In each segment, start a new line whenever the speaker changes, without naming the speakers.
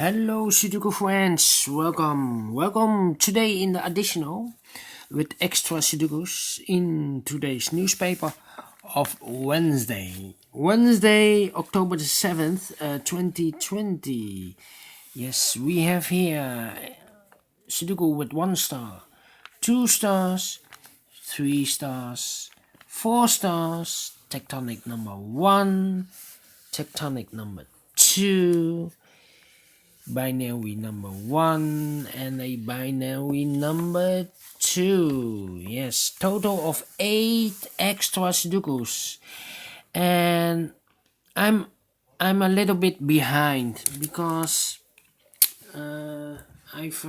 Hello, Sudoku friends. Welcome today in the additional with extra Sudokus in today's newspaper of Wednesday, October the 7th, 2020. Yes, we have here Sudoku with 1 star, 2 stars, 3 stars, 4 stars, tectonic number 1, tectonic number 2, binary number 1 and a binary number 2. Yes, total of 8 extra Sudokus. And I'm a little bit behind because I've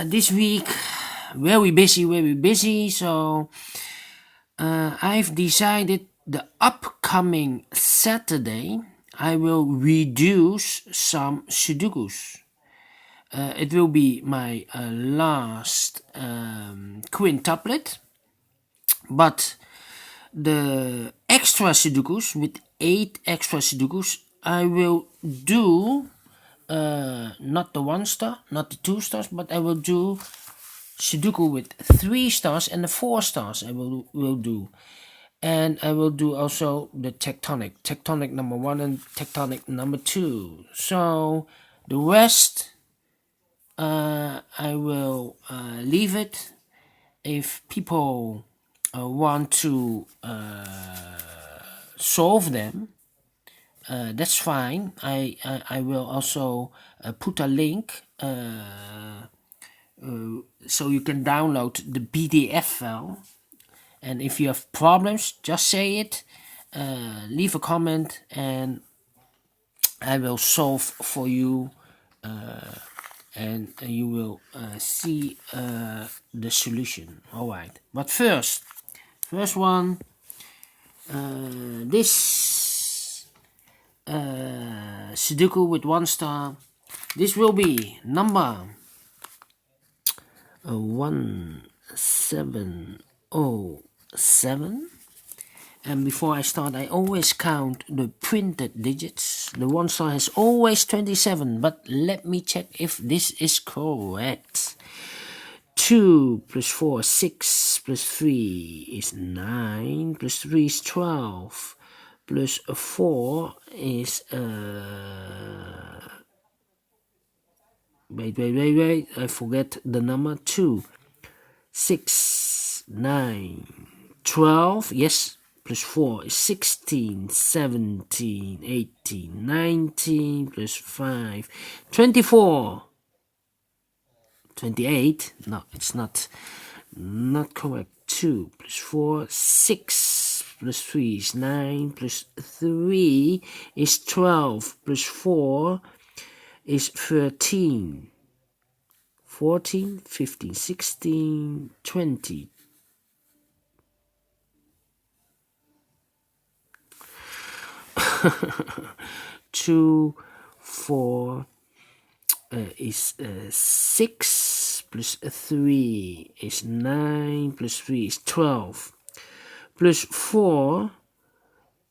this week very busy, so I've decided the upcoming Saturday I will reduce some Sudokus. It will be my last quintuplet, but the extra Sudokus, with 8 extra Sudokus, I will do not the 1 star, not the 2 stars, but I will do Sudoku with 3 stars and the 4 stars I will do. And I will do also the tectonic number 1 and tectonic number 2. So the rest I will leave it. If people want to solve them, that's fine. I will also put a link so you can download the PDF file. And if you have problems, just say it, leave a comment, and I will solve for you, and you will see the solution. Alright, but first one, this Sudoku with 1 star, this will be number 1707. And before I start, I always count the printed digits. The 1 star has always 27, but let me check if this is correct. 2 plus 4 is 6, plus 3 is 9, plus 3 is 12, plus 4 is wait, I forget the number. 2, 6, 9, 12, yes, plus 4 is 16, 17, 18, 19, plus 5, 24, 28, no, it's not correct. 2 plus 4, 6, plus 3 is 9, plus 3 is 12, plus 4 is 13, 14, 15, 16, 20. Two, 4 is 6, plus 3 is 9, plus 3 is 12, plus 4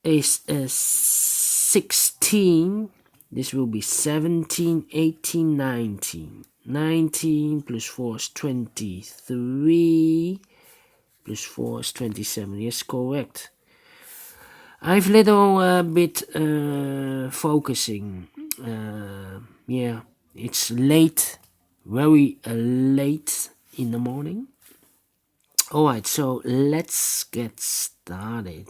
is 16. This will be 17, 18, 19. 19 plus 4 is 23, plus 4 is 27. Yes, correct. I've little bit focusing. Yeah, it's late, very late in the morning. Alright, so let's get started.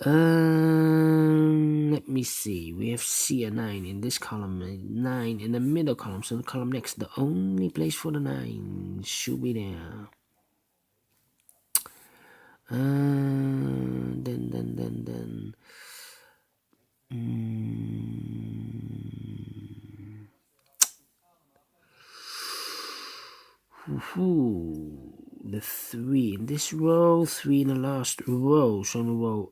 Let me see. We have C and 9 in this column, 9 in the middle column. So the column next, the only place for the 9 should be there. Then. The 3 in this row, 3 in the last row. So in the row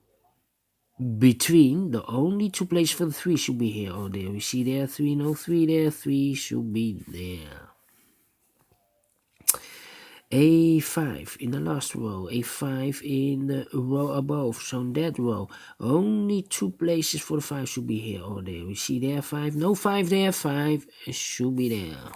between, the only 2 places for the 3 should be here or there. We see there 3, no 3 there, 3 should be there. A5 in the last row, A5 in the row above. So in that row, only 2 places for the 5 should be here or there. We see there 5, no 5 there, 5 should be there.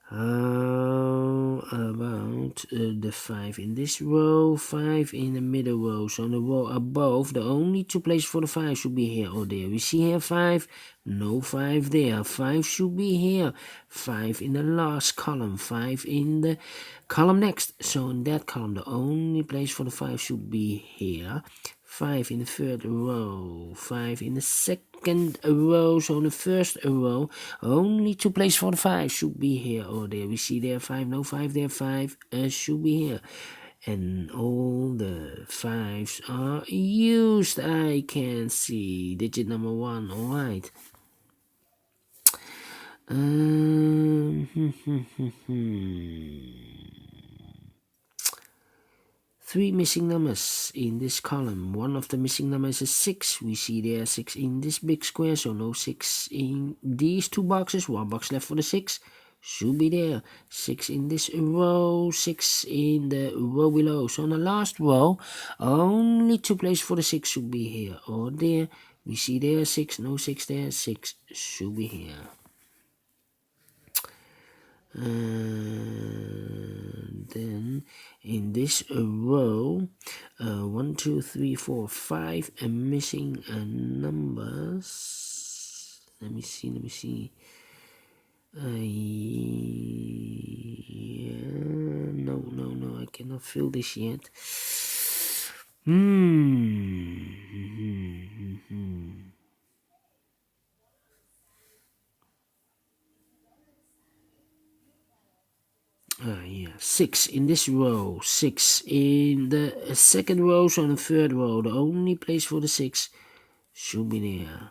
How about the 5 in this row, 5 in the middle row? So on the row above, the only 2 places for the 5 should be here or there. We see here 5, no 5 there. 5 should be here. 5 in the last column, 5 in the column next. So in that column, the only place for the 5 should be here. 5 in the third row, 5 in the second row. So in the first row, only 2 places for the 5 should be here or there. We see there 5, no 5 there, 5 should be here. And all the 5s are used. I can see digit number 1, alright. 3 missing numbers in this column. One of the missing numbers is 6. We see there 6 in this big square, so no 6 in these 2 boxes. 1 box left for the 6. Should be there. 6 in this row, 6 in the row below. So on the last row, only 2 places for the 6 should be here or there. We see there 6, no 6 there, 6 should be here. Then in this row, 1, 2, 3, 4, 5 missing numbers. Let me see. Yeah, no, I cannot fill this yet. Yeah, 6 in this row, 6 in the second row, so in the third row, the only place for the 6 should be there.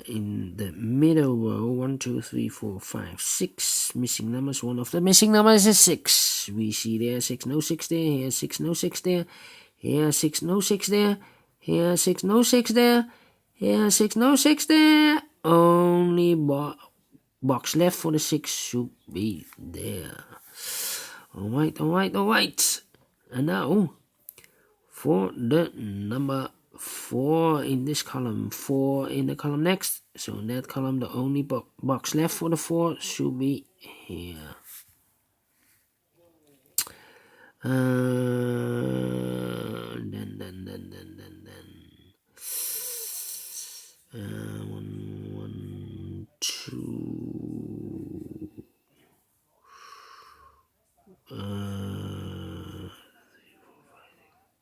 In the middle row, 1, 2, 3, 4, 5, 6 missing numbers. One of the missing numbers is 6. We see there 6, no 6 there. Here 6, no 6 there. Here 6, no 6 there. Here 6, no 6 there. Here 6, no 6 there. Only box left for the 6 should be there. Alright. And now for the number 4 in this column, 4 in the column next. So in that column, the only box left for the 4 should be here. Then 1, 2,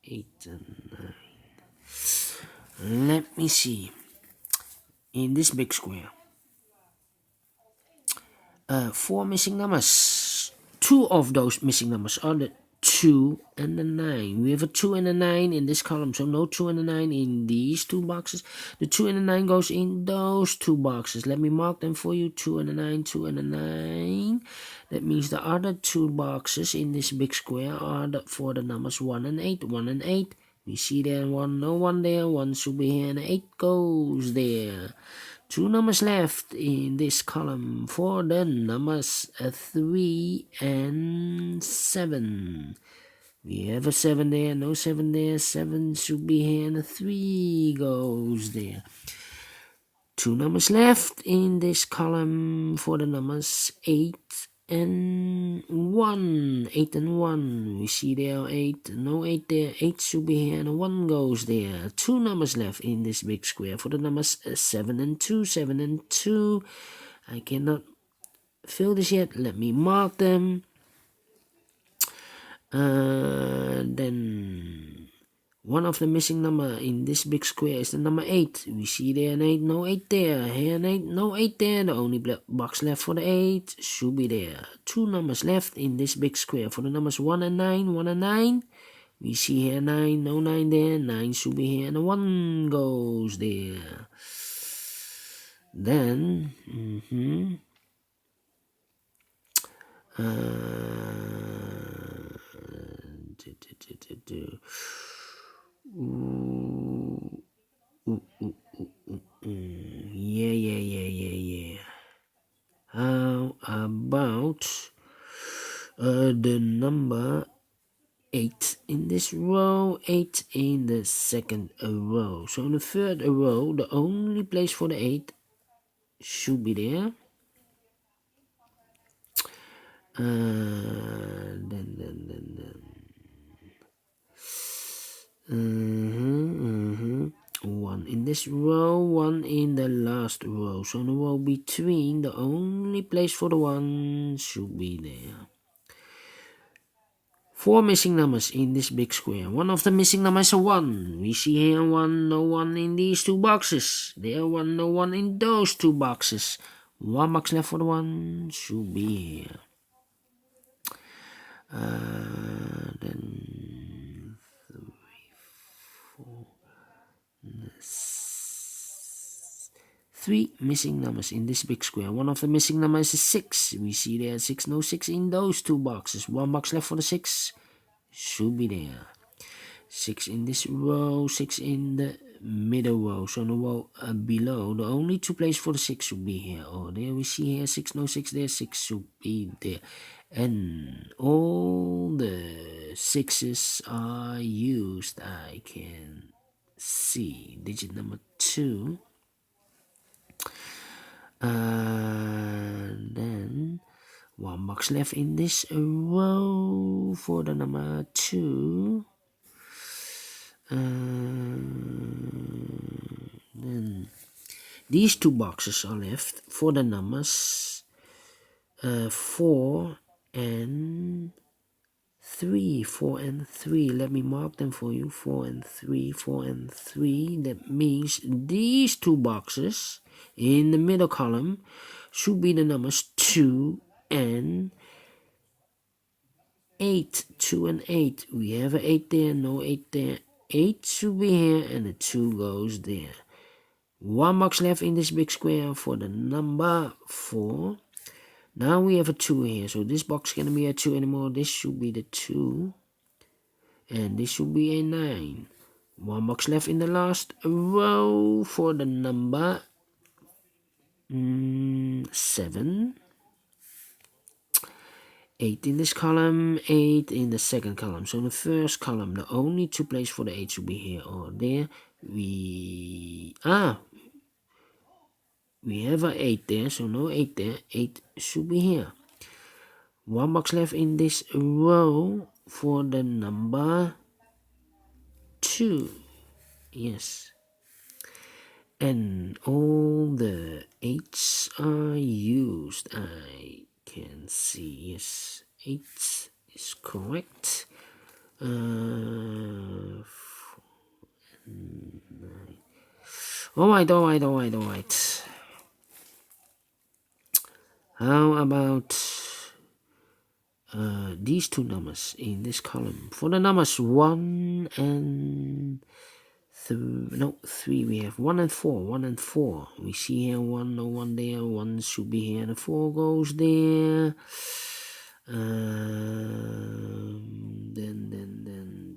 8 and 9. Let me see. In this big square, 4 missing numbers. 2 of those missing numbers are the 2 and the 9. We have a 2 and a 9 in this column, so no 2 and a 9 in these 2 boxes. The 2 and the 9 goes in those 2 boxes. Let me mark them for you. 2 and a 9, 2 and a 9. That means the other 2 boxes in this big square are for the numbers 1 and 8. 1 and 8. We see there 1, no 1 there. 1 should be here and 8 goes there. 2 numbers left in this column for the numbers 3 and 7. We have a 7 there, no 7 there. 7 should be here and a 3 goes there. 2 numbers left in this column for the numbers 8 and 1. 8 and 1. We see there 8. No 8 there. 8 should be here and a 1 goes there. 2 numbers left in this big square for the numbers 7 and 2. 7 and 2. I cannot fill this yet. Let me mark them. Then one of the missing number in this big square is the number 8. We see there an 8, no 8 there. Here an 8, no 8 there. The only box left for the 8 should be there. 2 numbers left in this big square for the numbers 1 and 9. 1 and 9. We see here 9, no 9 there. 9 should be here and a 1 goes there. Then, Ooh, yeah. How about the number 8 in this row, 8 in the second row. So in the third row, the only place for the 8 should be there. One in this row, one in the last row. So in the row between, the only place for the 1 should be there. 4 missing numbers in this big square. One of the missing numbers is a 1. We see here 1, no 1 in these 2 boxes. There 1, no 1 in those 2 boxes. 1 box left for the 1 should be here. Then 3 missing numbers in this big square. One of the missing numbers is 6. We see there 6, no 6 in those 2 boxes. 1 box left for the 6 should be there. 6 in this row, 6 in the middle row. So in the row below, the only 2 places for the 6 should be here. Oh, there we see here 6, no 6 there, 6 should be there. And all the 6s are used. I can see digit number 2. Then 1 box left in this row for the number 2. Then these 2 boxes are left for the numbers 4 and 3. 4 and 3. Let me mark them for you. 4 and 3. 4 and 3. That means these 2 boxes in the middle column should be the numbers 2 and 8. 2 and 8. We have an 8 there, no 8 there. 8 should be here and the 2 goes there. 1 box left in this big square for the number 4. Now we have a 2 here, so this box can't be a 2 anymore. This should be the 2. And this should be a 9. 1 box left in the last row for the number 7. 8 in this column, 8 in the second column. So in the first column, the only 2 places for the 8 should be here or there. We have a 8 there, so no 8 there. 8 should be here. 1 box left in this row for the number 2. Yes. And all the 8s are used. I can see. Yes. 8 is correct. 4 and 9. Alright. How about these 2 numbers in this column? For the numbers 1 and 3, we have 1 and 4. 1 and 4. We see here 1, no 1 there. 1 should be here. The 4 goes there. Then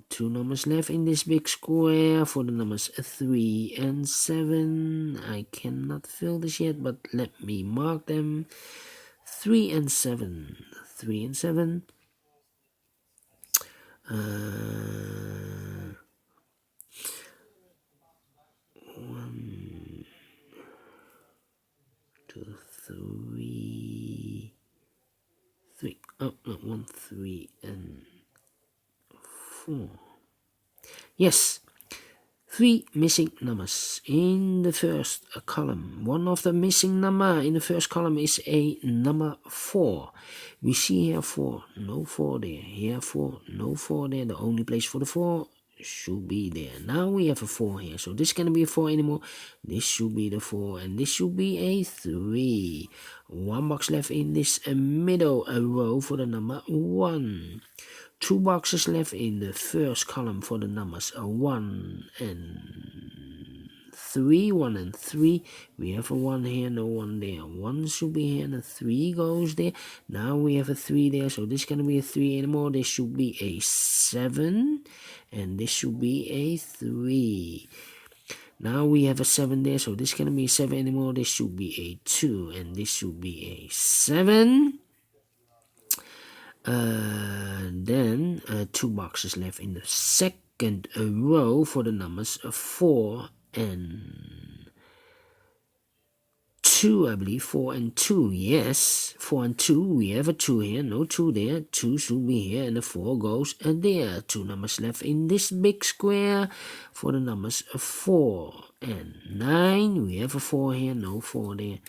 2 numbers left in this big square for the numbers 3 and 7. I cannot fill this yet, but let me mark them. 3 and 7. 3 and 7. 1, 2, 3. 3. Oh, no, 1, 3, and 4. Yes. 3 missing numbers in the first column. One of the missing number in the first column is a number 4. We see here 4, no 4 there. Here 4, no 4 there. The only place for the 4 should be there. Now we have a 4 here, so this can't be a 4 anymore. This should be the 4 and this should be a 3. 1 box left in this middle row for the number 1. 2 boxes left in the first column for the numbers 1 and 3, 1 and 3. We have a 1 here, no 1 there. 1 should be here, and a 3 goes there. Now we have a 3 there, so this is going to be a 3 anymore. This should be a 7, and this should be a 3. Now we have a 7 there, so this is going to be a 7 anymore. This should be a 2, and this should be a 7. Then 2 boxes left in the second row for the numbers 4 and 2, I believe. 4 and 2, yes. 4 and 2, we have a 2 here, no 2 there. 2 should be here, and the 4 goes there. 2 numbers left in this big square for the numbers 4 and 9. We have a 4 here, no 4 there.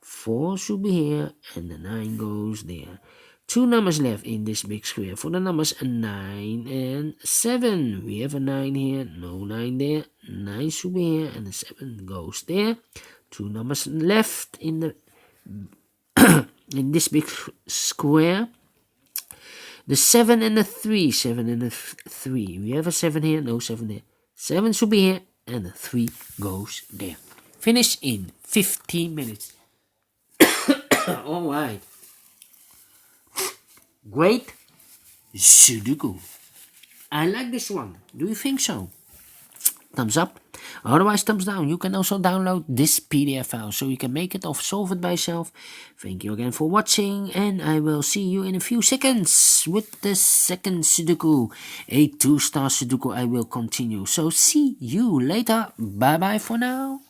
4 should be here, and the 9 goes there. 2 numbers left in this big square for the numbers 9 and 7. We have a 9 here, no 9 there. 9 should be here, and the 7 goes there. 2 numbers left in the in this big square. The 7 and the 3. 7 and the 3. We have a 7 here, no 7 there. 7 should be here, and the 3 goes there. Finish in 15 minutes. Alright. Great Sudoku. I like this one. Do you think so? Thumbs up. Otherwise, thumbs down. You can also download this PDF file so you can make it or solve it by yourself. Thank you again for watching, and I will see you in a few seconds with the second Sudoku. A 2-star Sudoku I will continue. So see you later. Bye bye for now.